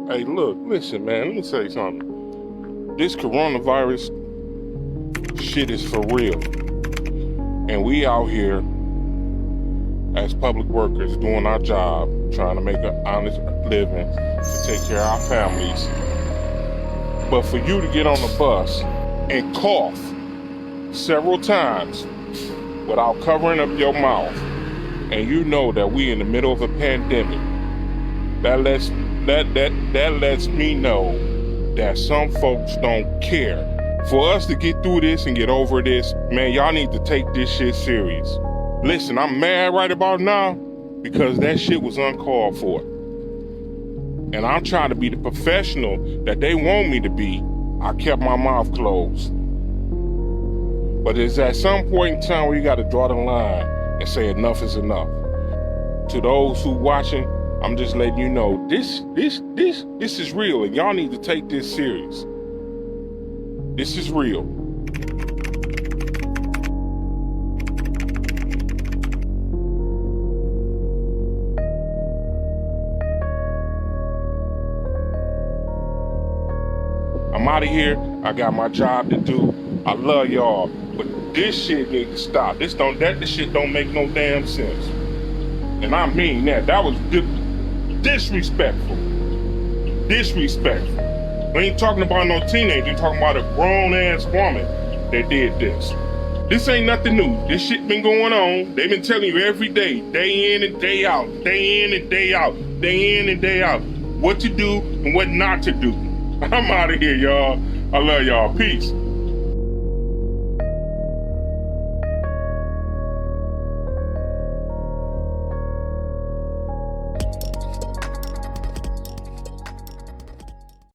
Hey, look, listen, man, let me tell you something. This coronavirus shit is for real. And we out here as public workers doing our job, trying to make an honest living to take care of our families. But for you to get on the bus and cough several times without covering up your mouth, and you know that we in the middle of a pandemic, that lets me know that some folks don't care. For us to get through this and get over this, man, y'all need to take this shit serious. Listen, I'm mad right about now because that shit was uncalled for. And I'm trying to be the professional that they want me to be. I kept my mouth closed. But it's at some point in time where you got to draw the line and say enough is enough. To those who watching, I'm just letting you know this is real, and y'all need to take this serious. This is real. I'm out of here. I got my job to do. I love y'all, but this shit needs to stop. This shit don't make no damn sense. And I mean that. That was disrespectful. Disrespectful. We ain't talking about no teenager. We're talking about a grown-ass woman that did this. This ain't nothing new. This shit been going on. They've been telling you every day in and day out, day in and day out, day in and day out, what to do and what not to do. I'm out of here, y'all. I love y'all. Peace.